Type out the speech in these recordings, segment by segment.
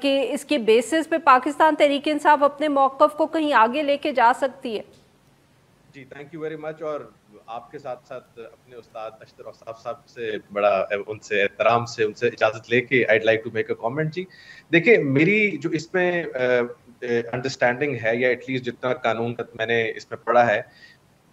کہ اس کے بیسس پہ پاکستان تحریک انصاف اپنے موقف کو کہیں آگے لے کے جا سکتی ہے؟ جی تھینک یو ویری مچ. اور آپ کے ساتھ ساتھ اپنے استاد اشتر اوصاف صاحب سے بڑا ان سے احترام سے ان سے اجازت لے کے I like to make a comment. جی دیکھیں میری جو اس میں انڈرسٹینڈنگ ہے یا ایٹ لیسٹ جتنا قانون کا میں نے اس میں پڑھا ہے,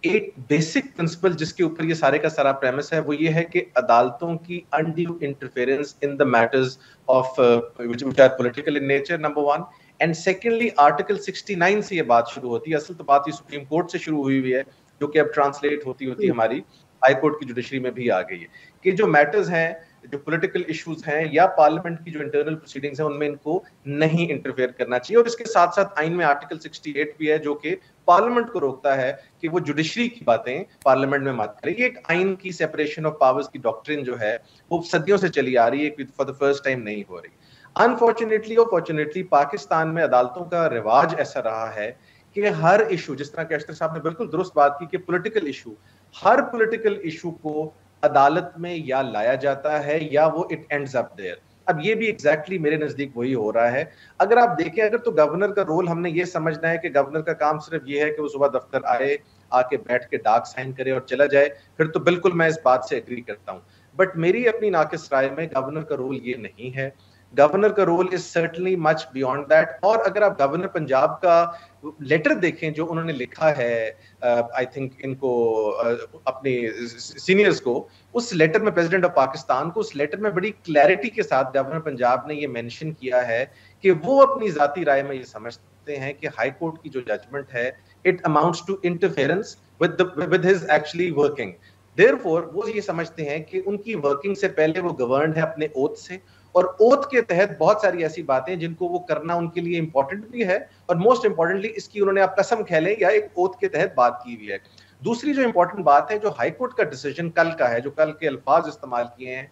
ایک بیسک پرنسپل جس کے اوپر یہ سارے کا سارا پریمس ہے وہ یہ ہے کہ عدالتوں کی undue interference in the matters of which are political in nature, number one. And secondly article 69 سے یہ بات شروع ہوتی ہے. اصل تو بات یہ سپریم کورٹ سے شروع ہوئی ہے جو کہ اب ٹرانسلیٹ ہوتی ہماری ہائی کورٹ کی جوڈیشری میں بھی آ گئی ہے کہ جو میٹرز ہیں, جو پولیٹیکل ایشوز ہیں یا پارلیمنٹ کی جو انٹرنل پروسیڈنگز ہیں ان میں ان کو نہیں انٹرفیئر کرنا چاہیے. اور اس کے ساتھ ساتھ آئین میں آرٹیکل 68 بھی ہے جو کہ پارلیمنٹ کو روکتا ہے کہ وہ جوڈیشری کی باتیں پارلیمنٹ میں مت کرے. یہ ایک آئین کی سیپریشن آف پاورز کی ڈاکٹرن جو ہے وہ صدیوں سے چلی آ رہی ہے, فار دا فرسٹ ٹائم نہیں ہو رہی. انفارچونیٹلی اور فارچونیٹلی پاکستان میں عدالتوں کا رواج ایسا رہا ہے کہ ہر ایشو, جس طرح کہ اشتر صاحب نے بالکل درست بات کی کہ پولیٹیکل ایشو, ہر پولیٹیکل ایشو کو عدالت میں یا لایا جاتا ہے یا وہ اٹ اینڈز اپ دیئر. اب یہ بھی ایگزیکٹلی میرے نزدیک وہی ہو رہا ہے. اگر آپ دیکھیں اگر تو گورنر کا رول ہم نے یہ سمجھنا ہے کہ گورنر کا کام صرف یہ ہے کہ وہ صبح دفتر آئے, آ کے بیٹھ کے ڈاک سائن کرے اور چلا جائے, پھر تو بالکل میں اس بات سے ایگری کرتا ہوں. بٹ میری اپنی ناقص رائے میں گورنر کا رول یہ نہیں ہے. گورنر کا role is certainly much beyond that. اور اگر آپ گورنر پنجاب کا لیٹر دیکھیں جو انہوں نے لکھا ہے آئی تھنک ان کو اپنی سینئرز کو, اس لیٹر میں پریزیڈنٹ آف پاکستان کو اس لیٹر میں بڑی کلیئرٹی کے ساتھ گورنر پنجاب نے یہ مینشن کیا ہے کہ وہ اپنی ذاتی رائے میں یہ سمجھتے ہیں کہ ہائی کورٹ کی جو ججمنٹ ہے it amounts to interference with his actually working. Therefore وہ یہ سمجھتے ہیں کہ ان کی ورکنگ سے پہلے وہ گورنڈ ہے اپنے اوتھ سے, اور اوتھ کے تحت بہت ساری ایسی باتیں جن کو وہ کرنا ان کے لیے امپورٹنٹ بھی ہے, اور موسٹ امپورٹنٹلی اس کی انہوں نے آپ قسم کھا لیں یا ایک اوتھ کے تحت بات کی ہوئی ہے. دوسری جو امپورٹنٹ بات ہے, جو ہائی کورٹ کا ڈیسیجن کل کا ہے, جو کل کے الفاظ استعمال کیے ہیں,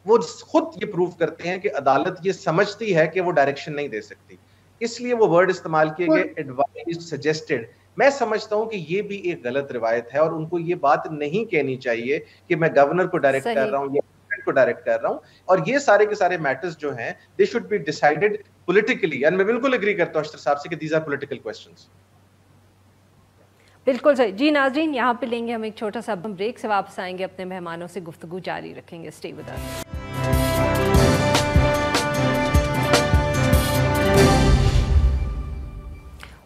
وہ خود یہ پروو کرتے ہیں کہ عدالت یہ سمجھتی ہے کہ وہ ڈائریکشن نہیں دے سکتی, اس لیے وہ ورڈ استعمال کیے گئے ایڈوائز سجیسٹڈ. میں سمجھتا ہوں کہ یہ بھی ایک غلط روایت ہے اور ان کو یہ بات نہیں کہنی چاہیے کہ میں گورنر کو ڈائریکٹ کر رہا ہوں یا کو ڈائریکٹ کر رہا ہوں. اور یہ سارے کے سارے میٹرز جو ہیں they should be decided politically, and میں بالکل اگری کرتا ہوں اشتر صاحب سے کہ دیز آر پولیٹیکل کوسچنز. بالکل صحیح. جی ناظرین یہاں پہ لیں گے ہم ایک چھوٹا سا بریک, سے واپس آئیں گے اپنے مہمانوں سے گفتگو جاری رکھیں گے. Stay with us.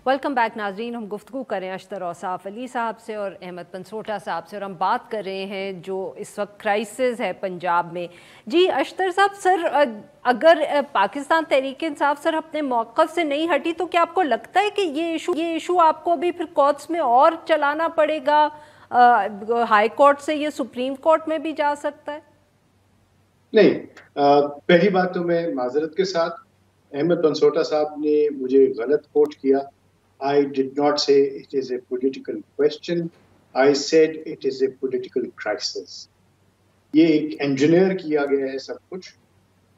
Welcome back ناظرین. ہم گفتگو کریں اشتر اوصاف علی صاحب سے اور احمد پنسوٹا صاحب سے, اور ہم بات کر رہے ہیں جو اس وقت کرائسس ہے پنجاب میں. جی اشتر صاحب, سر اگر پاکستان تحریک انصاف سر اپنے موقف سے نہیں ہٹی تو کیا آپ کو لگتا ہے کہ یہ ایشو آپ کو ابھی پھر کورٹس میں اور چلانا پڑے گا, ہائی کورٹ سے یہ سپریم کورٹ میں بھی جا سکتا ہے؟ نہیں, پہلی بات تو میں معذرت کے ساتھ احمد پنسوٹا صاحب نے مجھے غلط کوٹ کیا. I did not say it is a political question. I said it is a political crisis. یہ ایک انجینئر کیا گیا ہے سب کچھ.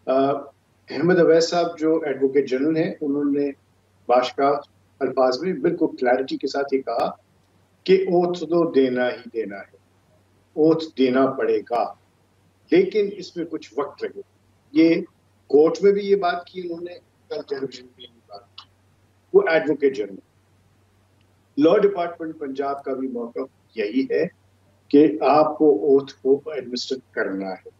احمد اویس صاحب جو ایڈوکیٹ جنرل ہیں انہوں نے باشکاہ الفاظ میں بالکل کلیئرٹی کے ساتھ یہ کہا کہ اوتھ تو دینا ہی دینا ہے, اوتھ دینا پڑے گا, لیکن اس میں کچھ وقت لگے. یہ کورٹ میں بھی یہ بات کی انہوں نے, کل ٹیلی ویژن پہ یہ بات کی. وہ ایڈوکیٹ جنرل. لا ڈپارٹمنٹ پنجاب کا بھی موقف یہی ہے کہ آپ کو اوتھ کو ایڈمنسٹر کرنا ہے.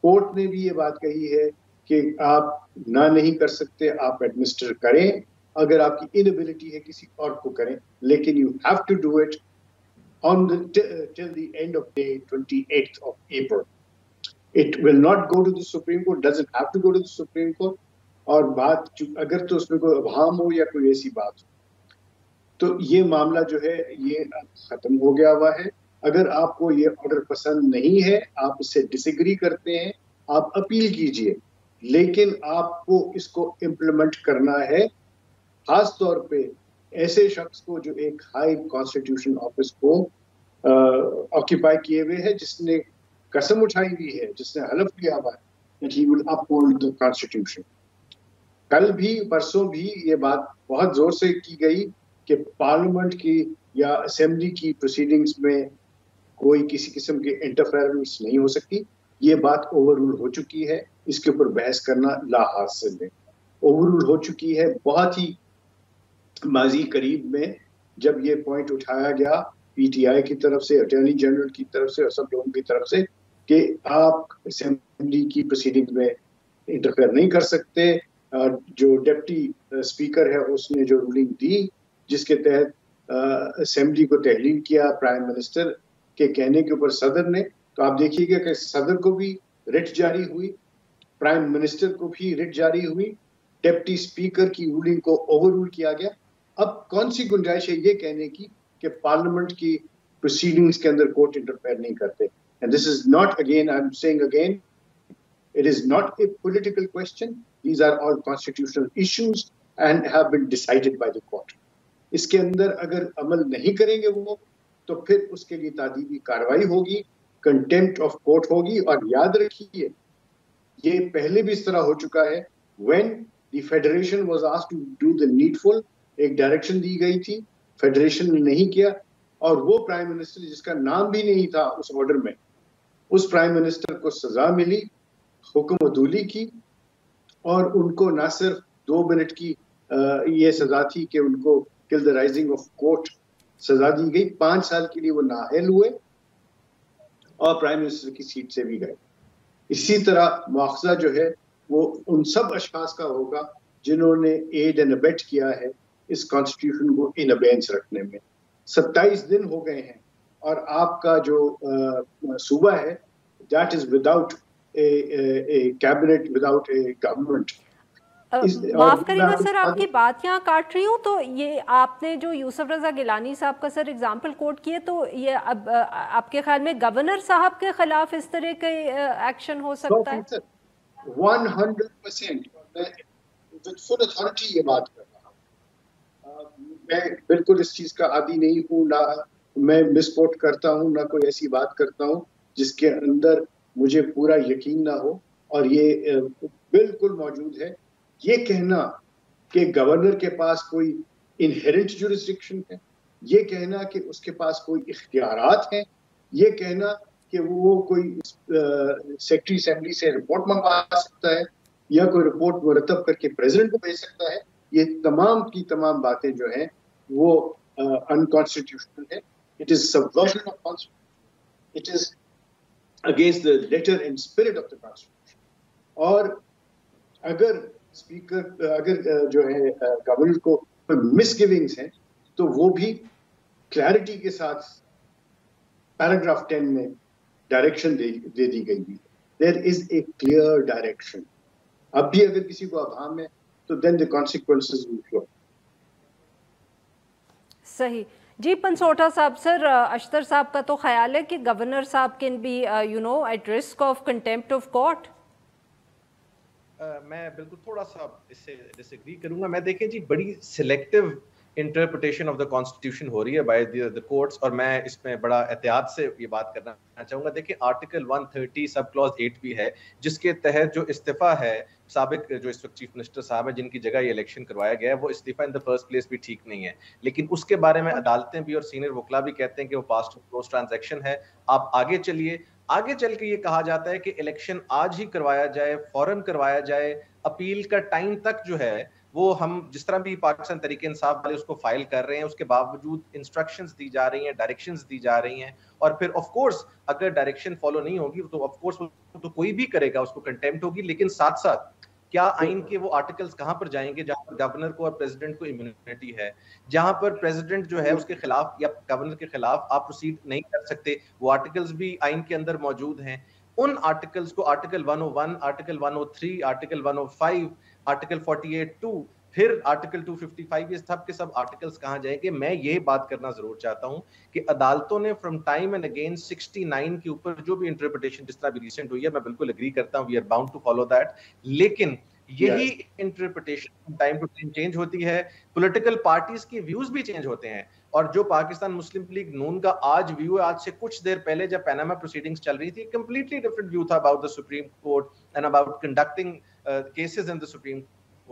کورٹ نے بھی یہ بات کہی ہے کہ آپ نہ نہیں کر سکتے, آپ ایڈمنسٹر کریں, اگر آپ کی انیبلٹی ہے کسی اور کو کریں, لیکن you have to do it until the end of day 28th of April. It will not go to the Supreme Court, doesn't have to go to the Supreme Court. اور بات اگر تو اس میں کوئی ابہام ہو یا کوئی ایسی بات ہو تو یہ معاملہ جو ہے یہ ختم ہو گیا ہوا ہے. اگر آپ کو یہ آرڈر پسند نہیں ہے, آپ اس سے ڈس ایگری کرتے ہیں, آپ اپیل کیجئے, لیکن آپ کو اس کو امپلیمنٹ کرنا ہے, خاص طور پہ ایسے شخص کو جو ایک ہائی کانسٹیٹیوشن آفس کو آکیپائی کیے ہوئے ہے, جس نے قسم اٹھائی ہوئی ہے, جس نے حلف کیا ہوا ہے that he will uphold the constitution. کل بھی پرسوں بھی یہ بات بہت زور سے کی گئی کہ پارلیمنٹ کی یا اسمبلی کی پروسیڈنگز میں کوئی کسی قسم کے انٹرفیئرنس نہیں ہو سکتی. یہ بات اوور رول ہو چکی ہے, اس کے اوپر بحث کرنا لا حاصل ہے. اوور رول ہو چکی ہے. بہت ہی ماضی قریب میں جب یہ پوائنٹ اٹھایا گیا پی ٹی آئی کی طرف سے, اٹارنی جنرل کی طرف سے اور سب لوگوں کی طرف سے کہ آپ اسمبلی کی پروسیڈنگ میں انٹرفیئر نہیں کر سکتے. جو ڈپٹی اسپیکر ہے اس نے جو رولنگ دی جس کے تحت اسمبلی کو تحلیل کیا پرائم منسٹر کے کہنے کے اوپر صدر نے, تو آپ دیکھیے گا کہ صدر کو بھی رٹ جاری ہوئی, پرائم منسٹر کو بھی رٹ جاری ہوئی, ڈپٹی اسپیکر کی رولنگ کو اوور رول کیا گیا. اب کون سی گنجائش ہے یہ کہنے کی کہ پارلیمنٹ کی پروسیڈنگز کے اندر کورٹ انٹرفیئر نہیں کرتے. And this is not, again, I'm saying again, it is not a political question. These are all constitutional issues and have been decided by the court. اس کے اندر اگر عمل نہیں کریں گے وہ تو پھر اس کے لیے تعدیبی کاروائی ہوگی, کنٹیمپٹ آف کورٹ ہوگی. اور یاد رکھیے یہ پہلے بھی اس طرح ہو چکا ہے. when the federation was asked to do the needful, ایک ڈائریکشن دی گئی تھی, فیڈریشن نے نہیں کیا, اور وہ پرائم منسٹر جس کا نام بھی نہیں تھا اس آرڈر میں, اس پرائم منسٹر کو سزا ملی, حکم عدولی کی, اور ان کو نہ صرف 2 منٹ کی یہ سزا تھی کہ ان کو ٹل دا رائزنگ آف کورٹ سزا دی گئی, 5 سال کے لیے وہ نااہل ہوئے اور پرائم منسٹر کی سیٹ سے بھی گئے. اسی طرح مواخذہ جو ہے وہ ان سب اشخاص کا ہوگا جنہوں نے ایڈ اینڈ ابیٹ کیا ہے اس کانسٹیٹیوشن کو ان ابینس رکھنے میں. 27 دن ہو گئے ہیں اور آپ کا جو صوبہ ہے that is without a cabinet, without a government. معاف کریں گا سر, آپ کی بات یہاں کاٹ رہی ہوں. تو یہ آپ نے جو یوسف رضا گیلانی صاحب کا سر اگزامپل کوٹ کیے, تو یہ اب آپ کے خیال میں گورنر صاحب کے خلاف اس طرح کے ایکشن ہو سکتا ہے؟ 100% میں with full authority یہ بات کر رہا ہوں. میں بالکل اس چیز کا عادی نہیں ہوں, نہ میں مس کوٹ کرتا ہوں, نہ کوئی ایسی بات کرتا ہوں جس کے اندر مجھے پورا یقین نہ ہو. اور یہ بالکل موجود ہے یہ کہنا کہ گورنر کے پاس کوئی انہیرنٹ جورسڈکشن ہے, یہ کہنا کہ اس کے پاس کوئی اختیارات ہیں, یہ کہنا کہ وہ کوئی سیکرٹری اسمبلی سے رپورٹ منگوا سکتا ہے یا کوئی رپورٹ مرتب کر کے پریزیڈنٹ کو بھیج سکتا ہے, یہ تمام کی تمام باتیں جو ہیں وہ انکانسٹیٹیوشنل ہے. It is subversion of constitution. It is against the letter and spirit of the constitution. اور اگر اسپیکر اگر جو ہے گورنر کو مس گیونگز ہیں تو وہ بھی کلیئرٹی کے ساتھ پیراگراف 10 میں ڈائریکشن دے دی گئی ہے. دیر از اے کلیئر ڈائریکشن. اب بھی اگر کسی کو ابہام ہے تو دین the consequences will flow. صحیح جی. پنسوٹا صاحب, سر اشتر صاحب کا تو خیال ہے کہ گورنر صاحب can be at risk of contempt of court. میں بالکل تھوڑا سا اس سے ڈس ایگری کروں گا. میں دیکھیں جی بڑی selective interpretation of the constitution ہو رہی ہے بائی دی کورٹس, اور میں اس میں بڑا احتیاط سے یہ بات کرنا چاہوں گا. دیکھیں آرٹیکل 130 سب کلوز 8 بھی ہے جس کے تحت جو استعفیٰ ہے سابق جو اس وقت چیف منسٹر صاحب ہیں جن کی جگہ یہ الیکشن کروایا گیا ہے, وہ استعفیٰ ان دا فرسٹ پلیس بھی ٹھیک نہیں ہے. لیکن اس کے بارے میں عدالتیں بھی اور سینئر وکلا بھی کہتے ہیں کہ وہ پاسٹ کلوز ٹرانزیکشن ہے. آپ آگے چلیے, آگے چل کے یہ کہا جاتا ہے کہ الیکشن آج ہی کروایا جائے, فوراً کروایا جائے, اپیل کا ٹائم تک جو ہے وہ ہم جس طرح بھی پاکستان تحریک انصاف والے اس کو فائل کر رہے ہیں اس کے باوجود انسٹرکشنز دی جا رہی ہیں, ڈائریکشنز دی جا رہی ہیں, اور پھر آف کورس اگر ڈائریکشن فالو نہیں ہوگی تو آف کورس تو کوئی بھی کرے گا اس کو کنٹیمپٹ ہوگی. لیکن ساتھ ساتھ کیا آئین کے وہ آرٹیکلز کہاں پر جائیں گے جہاں پر گورنر کو اور پریزیڈنٹ کو امیونٹی ہے, جہاں پر پریزیڈنٹ جو ہے اس کے خلاف یا گورنر کے خلاف آپ پروسیڈ نہیں کر سکتے, وہ آرٹیکلز بھی آئین کے اندر موجود ہیں. ان آرٹیکلز کو آرٹیکل 101, آرٹیکل 103, آرٹیکل 105, آرٹیکل 48(2), پھر آرٹیکل 255, یہ سب کے سب آرٹیکلز کہاں جائیں گے. میں یہ بات کرنا ضرور چاہتا ہوں کہ عدالتوں نے فرام ٹائم اینڈ اگین 69 کے اوپر جو بھی انٹرپریٹیشن جس طرح بھی ریسنٹ ہوئی ہے, میں بالکل اگری کرتا ہوں, we are bound to follow that. لیکن یہی interpretation time to time change ہوتی ہے, پولیٹیکل پارٹیز کی ویوز بھی چینج ہوتے ہیں. اور جو پاکستان مسلم لیگ نون کا آج ویو ہے, آج سے کچھ دیر پہلے جب پیناما پروسیڈنگز چل رہی تھی, کمپلیٹلی ڈفرنٹ ویو تھا about the supreme court and about conducting cases in the supreme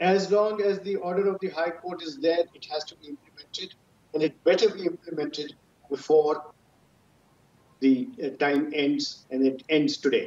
As long as the order of the High Court is there, it has to be implemented, and it better be implemented before the time ends, and it ends today.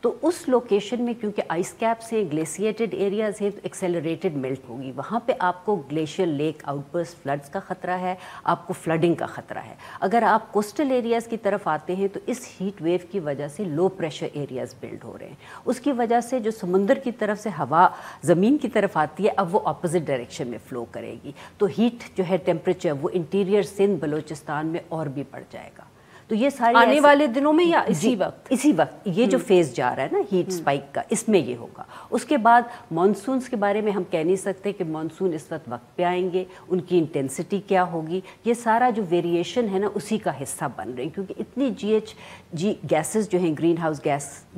تو اس location میں کیونکہ ice caps ہیں, گلیسیٹڈ areas ہیں, تو accelerated millet ہوگی. وہاں پہ آپ کو glacier lake outburst floods کا خطرہ ہے, آپ کو فلڈنگ کا خطرہ ہے. اگر آپ کوسٹل ایریاز کی طرف آتے ہیں تو اس ہیٹ ویو کی وجہ سے لو پریشر ایریاز بلڈ ہو رہے ہیں. اس کی وجہ سے جو سمندر کی طرف سے ہوا زمین کی طرف آتی ہے اب وہ اپوزٹ ڈائریکشن میں فلو کرے گی, تو ہیٹ جو ہے ٹیمپریچر وہ انٹیریئر سندھ بلوچستان میں اور بھی بڑھ جائے گا. تو یہ سارے آنے والے دنوں میں یا اسی وقت یہ جو فیز جا رہا ہے نا ہیٹ سپائک کا, اس میں یہ ہوگا. اس کے بعد مانسونز کے بارے میں ہم کہہ نہیں سکتے کہ مانسون اس وقت پہ آئیں گے, ان کی انٹینسٹی کیا ہوگی. یہ سارا جو ویریشن ہے نا اسی کا حصہ بن رہے ہیں, کیونکہ اتنی جی گیسز جو ہیں, گرین ہاؤس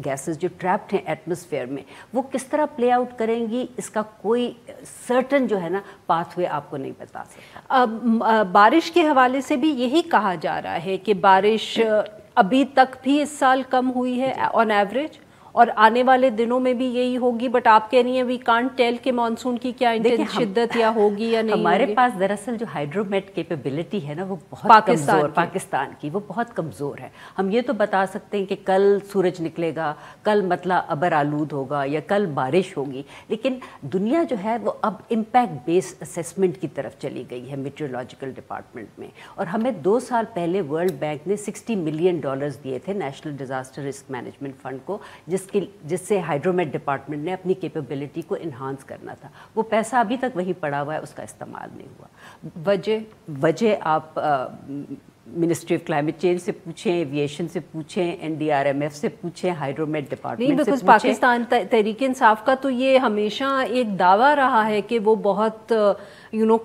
گیسز جو ٹریپڈ ہیں ایٹماسفیئر میں, وہ کس طرح پلے آؤٹ کریں گی, اس کا کوئی سرٹن جو ہے نا پاتھ وے آپ کو نہیں بتا سکتا. بارش کے حوالے سے بھی یہی کہا جا رہا ہے کہ بارش ابھی تک بھی اس سال کم ہوئی ہے آن ایوریج, اور آنے والے دنوں میں بھی یہی ہوگی, بٹ آپ کہہ رہی ہیں وی کانٹ ٹیل کہ مانسون کی کیا شدت یا ہوگی یا نہیں. ہمارے پاس دراصل جو ہائیڈرومیٹ کیپیبلٹی ہے نا وہ بہت کمزور, پاکستان کی وہ بہت کمزور ہے. ہم یہ تو بتا سکتے ہیں کہ کل سورج نکلے گا, کل مطلع ابر آلود ہوگا یا کل بارش ہوگی, لیکن دنیا جو ہے وہ اب امپیکٹ بیس اسیسمنٹ کی طرف چلی گئی ہے میٹیورولوجیکل ڈپارٹمنٹ میں. اور ہمیں 2 سال پہلے ورلڈ بینک نے $60 ملین دیے تھے national disaster risk management fund کو, جس سے ہائیڈرومیٹ ڈپارٹمنٹ نے اپنی کیپیبلٹی کو انہانس کرنا تھا. وہ پیسہ ابھی تک وہیں پڑا ہوا ہے, اس کا استعمال نہیں ہوا. وجہ آپ منسٹری آف کلائمیٹ چینج سے پوچھیں, ایویشن سے پوچھیں, NDRMF سے پوچھیں, ہائیڈرومیٹ ڈپارٹمنٹ سے پوچھیں. پاکستان تحریک انصاف کا تو یہ ہمیشہ ایک دعویٰ رہا ہے کہ وہ بہت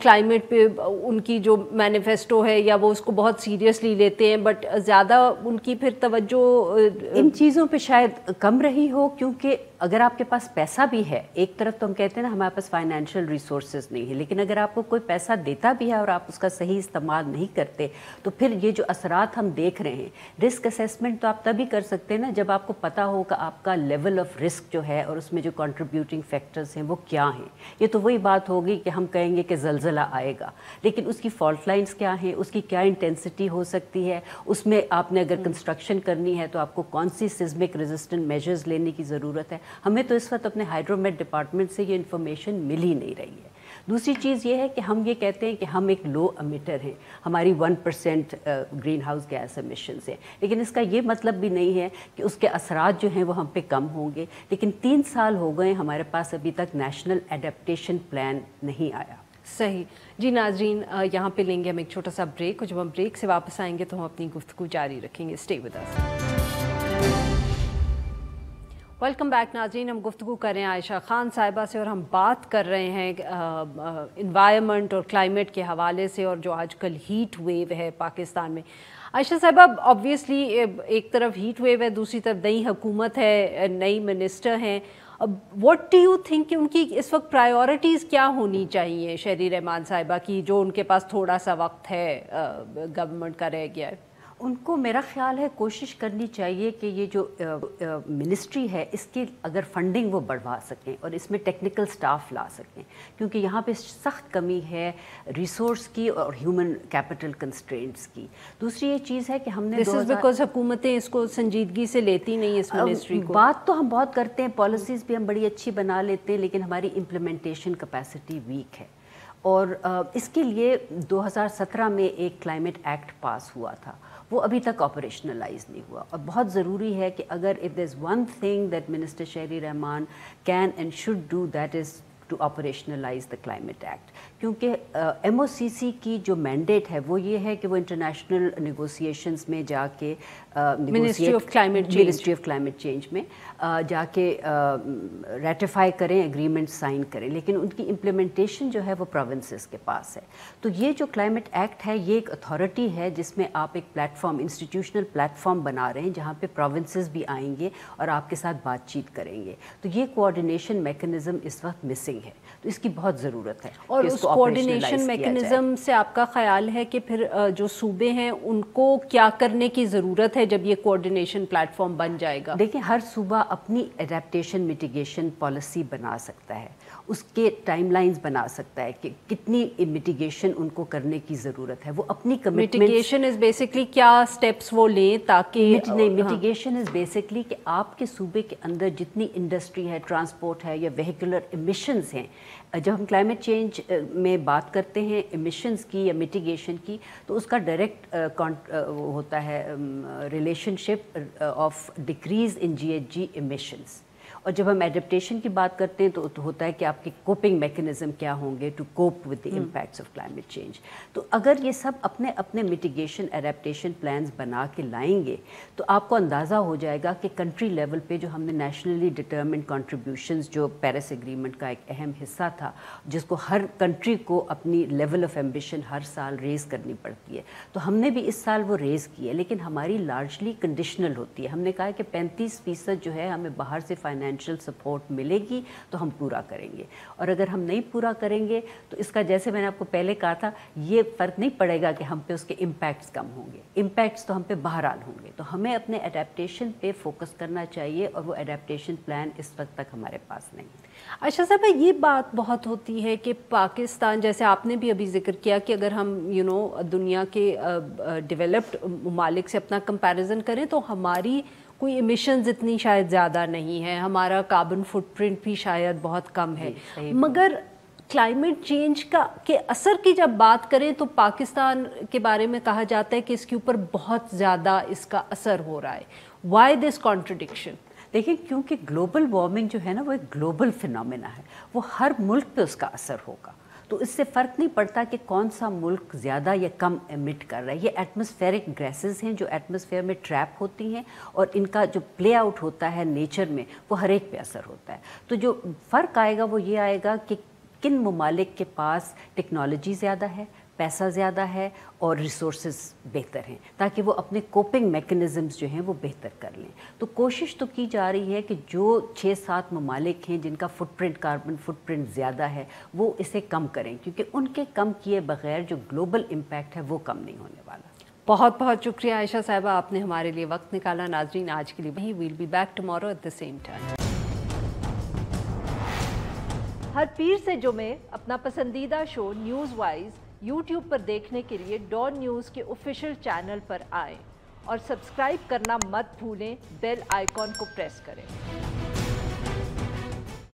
کلائمیٹ پہ ان کی جو مینیفیسٹو ہے یا وہ اس کو بہت سیریسلی لیتے ہیں, بٹ زیادہ ان کی پھر توجہ ان چیزوں پہ شاید کم رہی ہو, کیونکہ اگر آپ کے پاس پیسہ بھی ہے, ایک طرف تو ہم کہتے ہیں نا ہمارے پاس فائنینشیل ریسورسز نہیں ہے, لیکن اگر آپ کو کوئی پیسہ دیتا بھی ہے اور آپ اس کا صحیح استعمال نہیں کرتے تو پھر یہ جو اثرات ہم دیکھ رہے ہیں, رسک اسیسمنٹ تو آپ تبھی کر سکتے ہیں نا جب آپ کو پتہ ہو کہ آپ کا لیول آف رسک جو ہے اور اس میں جو کنٹریبیوٹنگ فیکٹرز ہیں وہ کیا ہیں. یہ تو وہی بات ہوگی کہ ہم کہیں گے کہ زلزلہ آئے گا, لیکن اس کی فالٹ لائنز کیا ہیں, اس کی کیا انٹینسٹی ہو سکتی ہے, اس میں آپ نے اگر کنسٹرکشن کرنی ہے تو آپ کو کون سی سزمک ریزسٹنٹ میجرز لینے کی ضرورت ہے. ہمیں تو اس وقت اپنے ہائیڈرومیٹ ڈپارٹمنٹ سے یہ انفارمیشن مل ہی نہیں رہی ہے. دوسری چیز یہ ہے کہ ہم یہ کہتے ہیں کہ ہم ایک لو امیٹر ہیں, ہماری 1% گرین ہاؤس گیس ایمیشنز ہیں, لیکن اس کا یہ مطلب بھی نہیں ہے کہ اس کے اثرات جو ہیں وہ ہم پہ کم ہوں گے. لیکن 3 سال ہو گئے ہمارے پاس ابھی تک نیشنل ایڈیپٹیشن پلان نہیں آیا. صحیح جی. ناظرین یہاں پہ لیں گے ہم ایک چھوٹا سا بریک, اور جب ہم بریک سے واپس آئیں گے تو ہم اپنی گفتگو جاری رکھیں گے. Stay with us. Welcome back ناظرین. ہم گفتگو کر رہے ہیں عائشہ خان صاحبہ سے, اور ہم بات کر رہے ہیں انوائرمنٹ اور کلائمیٹ کے حوالے سے, اور جو آج کل ہیٹ ویو ہے پاکستان میں. عائشہ صاحبہ, آبویسلی ایک طرف ہیٹ ویو ہے, دوسری طرف نئی حکومت ہے, نئی منسٹر ہیں. واٹ ڈو یو تھنک کہ ان کی اس وقت پرائیورٹیز کیا ہونی چاہیے شہری رحمان صاحبہ کی, جو ان کے پاس تھوڑا سا وقت ہے گورنمنٹ کا رہ گیا ہے؟ ان کو میرا خیال ہے کوشش کرنی چاہیے کہ یہ جو منسٹری ہے اس کی اگر فنڈنگ وہ بڑھوا سکیں اور اس میں ٹیکنیکل سٹاف لا سکیں, کیونکہ یہاں پہ سخت کمی ہے ریسورس کی اور ہیومن کیپٹل کنسٹرینٹس کی. دوسری یہ چیز ہے کہ ہم نے بیکاز حکومتیں اس کو سنجیدگی سے لیتی نہیں اس منسٹری کو. بات تو ہم بہت کرتے ہیں, پالیسیز بھی ہم بڑی اچھی بنا لیتے ہیں, لیکن ہماری امپلیمنٹیشن کیپیسٹی ویک ہے. اور اس کے لیے 2017 میں ایک کلائمیٹ ایکٹ پاس ہوا تھا, وہ ابھی تک آپریشنلائز نہیں ہوا. اور بہت ضروری ہے کہ اگر if there is one thing that minister Sherry Rehman can and should do, that is to operationalize the climate act. کیونکہ MOCC کی جو مینڈیٹ ہے وہ یہ ہے کہ وہ انٹرنیشنل نیگوسیشنز میں جا کے منسٹری آف کلائمیٹ چینج میں جا کے ریٹیفائی کریں, اگریمنٹ سائن کریں, لیکن ان کی امپلیمنٹیشن جو ہے وہ پروونسز کے پاس ہے. تو یہ جو کلائمیٹ ایکٹ ہے یہ ایک اتھارٹی ہے جس میں آپ ایک plate form, institutional plate form بنا رہے ہیں جہاں پہ پروونسز بھی آئیں گے اور آپ کے ساتھ بات چیت کریں گے. تو یہ کوآرڈینیشن میکنزم اس وقت مسنگ ہے, تو اس کی بہت ضرورت ہے. اور اس کوآرڈینیشن میکنزم سے آپ کا خیال ہے کہ پھر جو صوبے ہیں ان کو کیا کرنے کی ضرورت ہے جب یہ کوآرڈینیشن پلیٹ فارم بن جائے گا؟ دیکھیں ہر صوبہ اپنی ایڈیپٹیشن میٹیگیشن پالیسی بنا سکتا ہے. اس کے ٹائم لائنز بنا سکتا ہے کہ کتنی میٹیگیشن ان کو کرنے کی ضرورت ہے. وہ اپنی کمٹمنٹ میٹیگیشن از بیسکلی کیا اسٹیپس وہ لیں تاکہ میٹیگیشن از بیسکلی کہ آپ کے صوبے کے اندر جتنی انڈسٹری ہے, ٹرانسپورٹ ہے یا وہیکولر ایمیشنز ہیں, جب ہم کلائمیٹ چینج میں بات کرتے ہیں ایمیشنز کی یا میٹیگیشن کی, تو اس کا ڈائریکٹ ہوتا ہے relationship of decrease in G H G emissions. اور جب ہم ایڈپٹیشن کی بات کرتے ہیں تو ہوتا ہے کہ آپ کے کوپنگ میکنزم کیا ہوں گے to cope with the impacts of climate change. تو اگر یہ سب اپنے اپنے میٹیگیشن ایڈپٹیشن پلانز بنا کے لائیں گے تو آپ کو اندازہ ہو جائے گا کہ کنٹری لیول پہ جو ہم نے نیشنلی ڈٹرمنڈ کنٹریبیوشنز, جو پیرس ایگریمنٹ کا ایک اہم حصہ تھا, جس کو ہر کنٹری کو اپنی لیول آف ایمبیشن ہر سال ریز کرنی پڑتی ہے, تو ہم نے بھی اس سال وہ ریز کی ہے, لیکن ہماری لارجلی کنڈیشنل ہوتی ہے. ہم نے کہا ہے کہ 35% جو ہے ہمیں باہر سے فائنینشیل سپورٹ ملے گی تو ہم پورا کریں گے, اور اگر ہم نہیں پورا کریں گے تو اس کا, جیسے میں نے آپ کو پہلے کہا تھا, یہ فرق نہیں پڑے گا کہ ہم پہ اس کے امپیکٹس کم ہوں گے, امپیکٹس تو ہم پہ بہرحال ہوں گے. تو ہمیں اپنے اڈیپٹیشن پہ فوکس کرنا چاہیے, اور وہ اڈیپٹیشن پلان اس وقت تک ہمارے پاس نہیں ہے. عائشہ صاحبہ, یہ بات بہت ہوتی ہے کہ پاکستان, جیسے آپ نے بھی ابھی ذکر کیا کہ اگر ہم دنیا کے ڈیولپڈ ممالک سے اپنا کمپیریزن کریں تو ہماری کوئی ایمیشنز اتنی شاید زیادہ نہیں ہے, ہمارا کاربن فٹ پرنٹ بھی شاید بہت کم ہے. مگر کلائمیٹ چینج کے اثر کی جب بات کریں تو پاکستان کے بارے میں کہا جاتا ہے کہ اس کے اوپر بہت زیادہ اس کا اثر ہو رہا ہے. Why this contradiction? دیکھیں, کیونکہ گلوبل وارمنگ جو ہے نا وہ ایک گلوبل فینومینا ہے, وہ ہر ملک پہ اس کا اثر ہوگا. تو اس سے فرق نہیں پڑتا کہ کون سا ملک زیادہ یا کم ایمٹ کر رہا ہے. یہ ایٹماسفیرک گیسز ہیں جو ایٹماسفیئر میں ٹریپ ہوتی ہیں, اور ان کا جو پلے آؤٹ ہوتا ہے نیچر میں وہ ہر ایک پہ اثر ہوتا ہے. تو جو فرق آئے گا وہ یہ آئے گا کہ کن ممالک کے پاس ٹیکنالوجی زیادہ ہے, پیسہ زیادہ ہے, اور ریسورسز بہتر ہیں, تاکہ وہ اپنے کوپنگ میکنزمز جو ہیں وہ بہتر کر لیں. تو کوشش تو کی جا رہی ہے کہ جو 6-7 ممالک ہیں جن کا footprint, carbon footprint زیادہ ہے, وہ اسے کم کریں, کیونکہ ان کے کم کیے بغیر جو گلوبل امپیکٹ ہے وہ کم نہیں ہونے والا. بہت بہت شکریہ عائشہ صاحبہ, آپ نے ہمارے لیے وقت نکالا. ناظرین, آج کے لیے وہی, we'll be back tomorrow at the same time. ہر پیر سے جمعے اپنا پسندیدہ شو نیوز وائز یوٹیوب پر دیکھنے کے لیے ڈان نیوز کے آفیشیل چینل پر آئیں, اور سبسکرائب کرنا مت بھولیں, بیل آئیکن کو پریس کریں.